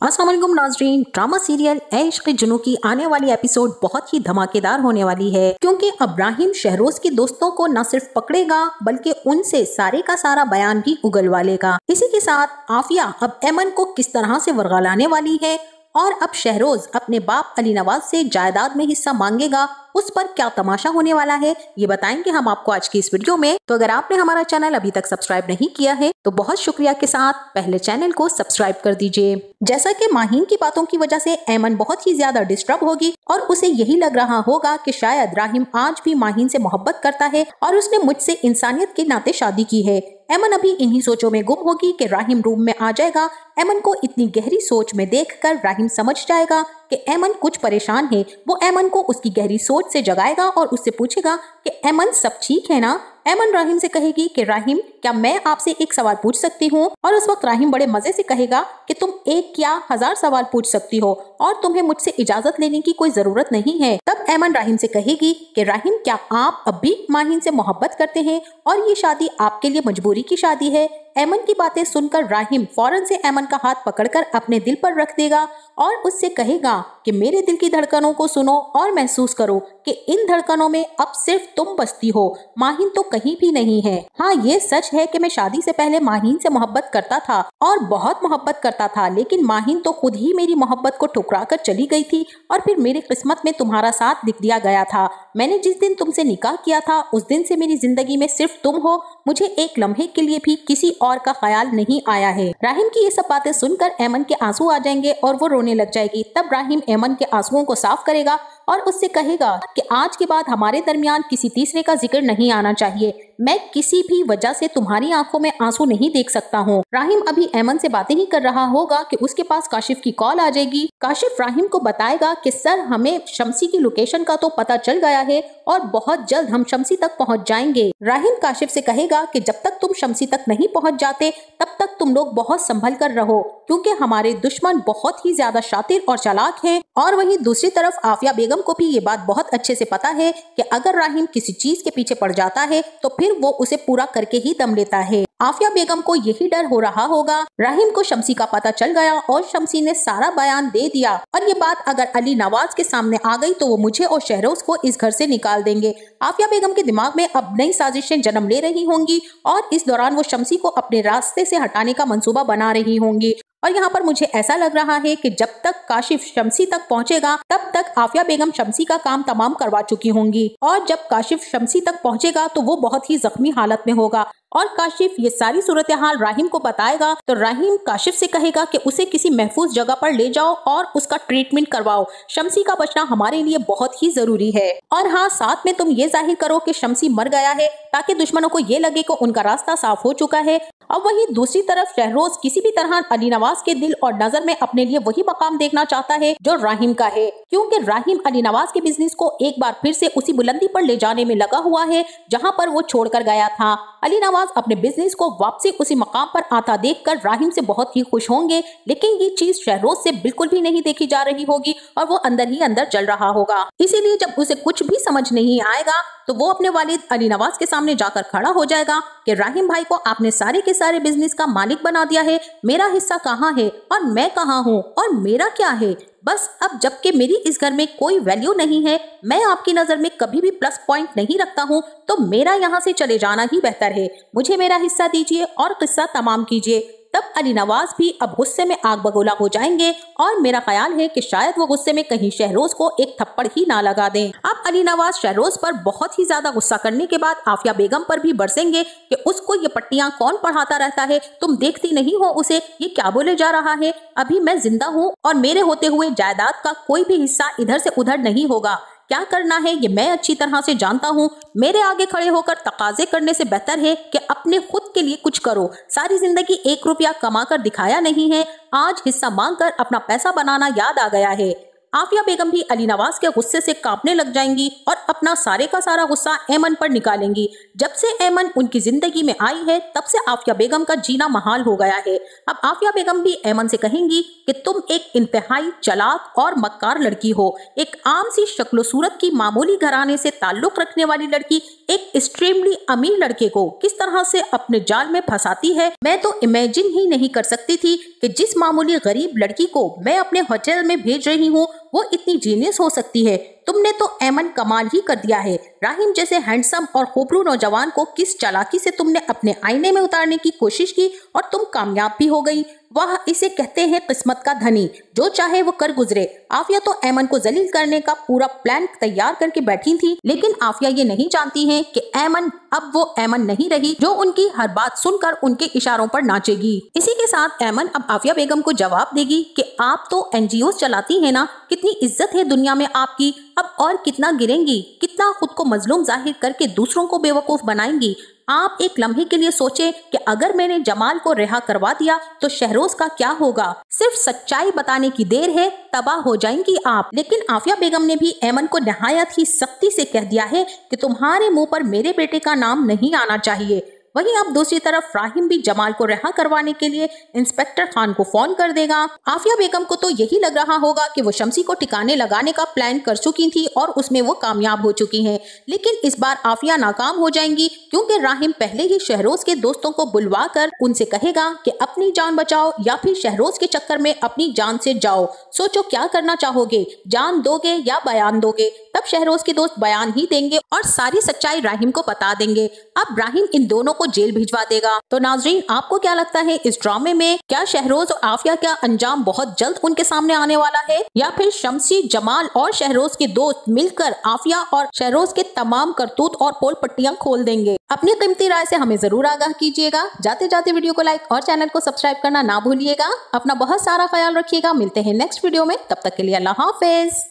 अस्सलाम वालेकुम नाज़रीन, ड्रामा सीरियल ए इश्क़ जुनू की आने वाली एपिसोड बहुत ही धमाकेदार होने वाली है, क्योंकि इब्राहिम शहरोज के दोस्तों को न सिर्फ पकड़ेगा बल्कि उनसे सारे का सारा बयान भी उगलवा लेगा। इसी के साथ आफिया अब एमन को किस तरह से वर्गलाने वाली है और अब शहरोज अपने बाप अली नवाज से जायदाद में हिस्सा मांगेगा, उस पर क्या तमाशा होने वाला है ये बताएंगे हम आपको आज की इस वीडियो में। तो अगर आपने हमारा चैनल अभी तक सब्सक्राइब नहीं किया है तो बहुत शुक्रिया के साथ पहले चैनल को सब्सक्राइब कर दीजिए। जैसा कि माहीन की बातों की वजह से एमन बहुत ही ज्यादा डिस्टर्ब होगी और उसे यही लग रहा होगा कि शायद राहिम आज भी माहीन से मोहब्बत करता है और उसने मुझसे इंसानियत के नाते शादी की है। एमन अभी इन्हीं सोचों में गुम होगी कि राहिम रूम में आ जाएगा। एमन को इतनी गहरी सोच में देखकर राहिम समझ जाएगा कि एमन कुछ परेशान है। वो एमन को उसकी गहरी सोच से जगाएगा और उससे पूछेगा कि एमन सब ठीक है ना। एमन राहिम से कहेगी कि राहिम क्या मैं आपसे एक सवाल पूछ सकती हूँ, और उस वक्त राहिम बड़े मजे से कहेगा कि तुम एक क्या 1000 सवाल पूछ सकती हो और तुम्हें मुझसे इजाजत लेने की कोई जरूरत नहीं है। तब एमन राहिम से कहेगी कि राहिम क्या आप अब भी माहीन से मोहब्बत करते हैं और ये शादी आपके लिए मजबूरी की शादी है। एमन की बातें सुनकर राहिम फौरन से एमन का हाथ पकड़कर अपने दिल पर रख देगा और उससे कहेगा कि मेरे दिल की धड़कनों को सुनो और महसूस करो कि इन धड़कनों में अब सिर्फ तुम बसती हो, माहीन तो कहीं भी नहीं है। हाँ, ये सच है कि मैं शादी से पहले माहीन से मोहब्बत करता था और बहुत मोहब्बत करता था, लेकिन माहीन तो खुद ही मेरी मोहब्बत को ठुकरा कर चली गई थी और फिर मेरी किस्मत में तुम्हारा साथ लिख दिया गया था। मैंने जिस दिन तुमसे निकाह किया था उस दिन से मेरी जिंदगी में सिर्फ तुम हो, मुझे एक लम्हे के लिए भी किसी और का ख्याल नहीं आया है। राहिम की ये सब बातें सुनकर एमन के आंसू आ जाएंगे और वो रोने लग जाएगी। तब राहिम एमन के आंसुओं को साफ करेगा और उससे कहेगा कि आज के बाद हमारे दरमियान किसी तीसरे का जिक्र नहीं आना चाहिए। मैं किसी भी वजह से तुम्हारी आंखों में आंसू नहीं देख सकता हूँ। राहिम अभी एमन से बातें ही कर रहा होगा कि उसके पास काशिफ की कॉल आ जाएगी। काशिफ राहिम को बताएगा कि सर हमें शम्सी की लोकेशन का तो पता चल गया है और बहुत जल्द हम शम्सी तक पहुँच जाएंगे। राहिम काशिफ से कहेगा कि जब तक तुम शम्सी तक नहीं पहुँच जाते तब तक तुम लोग बहुत संभल कर रहो, क्योंकि हमारे दुश्मन बहुत ही ज्यादा शातिर और चालाक हैं। और वहीं दूसरी तरफ आफिया बेगम को भी ये बात बहुत अच्छे से पता है कि अगर राहिम किसी चीज के पीछे पड़ जाता है तो फिर वो उसे पूरा करके ही दम लेता है। आफिया बेगम को यही डर हो रहा होगा। राहिम को शम्सी का पता चल गया और शम्सी ने सारा बयान दे दिया और ये बात अगर अली नवाज के सामने आ गई तो वो मुझे और शहरोज को इस घर से निकाल देंगे। आफिया बेगम के दिमाग में अब नई साजिशें जन्म ले रही होंगी और इस दौरान वो शम्सी को अपने रास्ते से हटाने का मंसूबा बना रही होंगी। और यहाँ पर मुझे ऐसा लग रहा है कि जब तक काशिफ शम्सी तक पहुँचेगा तब तक आफिया बेगम शम्सी का काम तमाम करवा चुकी होंगी और जब काशिफ शम्सी तक पहुँचेगा तो वो बहुत ही जख्मी हालत में होगा और काशिफ ये सारी सूरत हाल राहिम को बताएगा तो राहिम काशिफ से कहेगा कि उसे किसी महफूज जगह पर ले जाओ और उसका ट्रीटमेंट करवाओ। शम्सी का बचना हमारे लिए बहुत ही जरूरी है और हाँ, साथ में तुम ये जाहिर करो कि शम्सी मर गया है ताकि दुश्मनों को ये लगे कि उनका रास्ता साफ हो चुका है। अब वहीं दूसरी तरफ शहरोज किसी भी तरह अली नवाज के दिल और नजर में अपने लिए वही मकाम देखना चाहता है जो राहिम का है, क्योंकि राहिम अली नवाज के बिजनेस को एक बार फिर से उसी बुलंदी पर ले जाने में लगा हुआ है जहां पर वो छोड़कर गया था। अली नवाज अपने बिजनेस को वापसी उसी मकाम पर आता देखकर राहिम से बहुत ही खुश होंगे, लेकिन ये चीज शहरोज से बिल्कुल भी नहीं देखी जा रही होगी और वो अंदर ही अंदर जल रहा होगा। इसीलिए जब उसे कुछ भी समझ नहीं आएगा तो वो अपने वालिद अली नवाज के सामने जाकर खड़ा हो जाएगा कि राहिम भाई को आपने सारे के सारे बिजनेस का मालिक बना दिया है, मेरा हिस्सा कहाँ है और मैं कहाँ हूँ और मेरा क्या है। बस अब जबकि मेरी इस घर में कोई वैल्यू नहीं है, मैं आपकी नजर में कभी भी प्लस पॉइंट नहीं रखता हूँ, तो मेरा यहाँ से चले जाना ही बेहतर है। मुझे मेरा हिस्सा दीजिए और किस्सा तमाम कीजिए। तब अली नवाज भी अब गुस्से में आग बगोला हो जाएंगे और मेरा ख्याल है कि शायद वो गुस्से में कहीं शहरोज को एक थप्पड़ ही ना लगा दें। अब अली नवाज शहरोज पर बहुत ही ज्यादा गुस्सा करने के बाद आफिया बेगम पर भी बरसेंगे कि उसको ये पट्टियां कौन पढ़ाता रहता है, तुम देखती नहीं हो उसे, ये क्या बोले जा रहा है। अभी मैं जिंदा हूँ और मेरे होते हुए जायदाद का कोई भी हिस्सा इधर से उधर नहीं होगा। क्या करना है ये मैं अच्छी तरह से जानता हूँ। मेरे आगे खड़े होकर तकाजे करने से बेहतर है कि अपने खुद के लिए कुछ करो। सारी जिंदगी 1 रुपया कमा कर दिखाया नहीं है, आज हिस्सा मांग कर अपना पैसा बनाना याद आ गया है। आफिया बेगम भी अली नवाज के गुस्से से कांपने लग जाएंगी और अपना सारे का सारा गुस्सा एमन पर निकालेंगी। जब से एमन उनकी जिंदगी में आई है तब से आफिया बेगम का जीना महाल हो गया है। अब आफिया बेगम भी एमन से कहेंगी कि तुम एक इंतहाई चालाक और मक्कार लड़की हो, एक आम सी शक्लो सूरत की मामूली घराने से ताल्लुक रखने वाली लड़की एक एक्सट्रीमली अमीर लड़के को किस तरह से अपने जाल में फंसाती है। मैं तो इमेजिन ही नहीं कर सकती थी कि जिस मामूली गरीब लड़की को मैं अपने होटल में भेज रही हूँ वो इतनी जीनियस हो सकती है। तुमने तो ऐमन कमाल ही कर दिया है। राहिम जैसे हैंडसम और खूबरू नौजवान को किस चालाकी से तुमने अपने आईने में उतारने की कोशिश की और तुम कामयाब भी हो गई। वह इसे कहते हैं किस्मत का धनी, जो चाहे वो कर गुजरे। आफिया तो ऐमन को जलील करने का पूरा प्लान तैयार करके बैठी थी, लेकिन आफिया ये नहीं जानती है कि ऐमन अब वो ऐमन नहीं रही जो उनकी हर बात सुनकर उनके इशारों पर नाचेगी। इसी के साथ ऐमन अब आफिया बेगम को जवाब देगी कि आप तो NGO चलाती है ना, कितनी इज्जत है दुनिया में आपकी, अब और कितना गिरेंगी, कितना खुद को मजलूम जाहिर करके दूसरों को बेवकूफ बनाएंगी। आप एक लम्हे के लिए सोचें कि अगर मैंने जमाल को रिहा करवा दिया तो शहरोज का क्या होगा। सिर्फ सच्चाई बताने की देर है, तबाह हो जाएंगी आप। लेकिन आफिया बेगम ने भी ऐमन को नहायत ही सख्ती से कह दिया है कि तुम्हारे मुंह पर मेरे बेटे का नाम नहीं आना चाहिए। वहीं अब दूसरी तरफ राहिम भी जमाल को रिहा करवाने के लिए इंस्पेक्टर खान को फोन कर देगा। आफिया बेगम को तो यही लग रहा होगा कि वो शम्सी को ठिकाने लगाने का प्लान कर चुकी थी और उसमें वो कामयाब हो चुकी हैं। लेकिन इस बार आफिया नाकाम हो जाएंगी, क्योंकि राहिम पहले ही शहरोज के दोस्तों को बुलवा कर उनसे कहेगा कि अपनी जान बचाओ या फिर शहरोज के चक्कर में अपनी जान से जाओ। सोचो क्या करना चाहोगे, जान दोगे या बयान दोगे। तब शहरोज के दोस्त बयान ही देंगे और सारी सच्चाई राहिम को बता देंगे। अब राहिम इन दोनों को जेल भिजवा देगा। तो नाजरीन, आपको क्या लगता है इस ड्रामे में क्या शहरोज और आफिया का अंजाम बहुत जल्द उनके सामने आने वाला है, या फिर शम्सी, जमाल और शहरोज के दोस्त मिलकर आफिया और शहरोज के तमाम करतूत और पोल पट्टियां खोल देंगे? अपनी कीमती राय से हमें जरूर आगाह कीजिएगा। जाते जाते वीडियो को लाइक और चैनल को सब्सक्राइब करना ना भूलिएगा। अपना बहुत सारा ख्याल रखिएगा। मिलते हैं नेक्स्ट वीडियो में, तब तक के लिए अल्लाह हाफिज।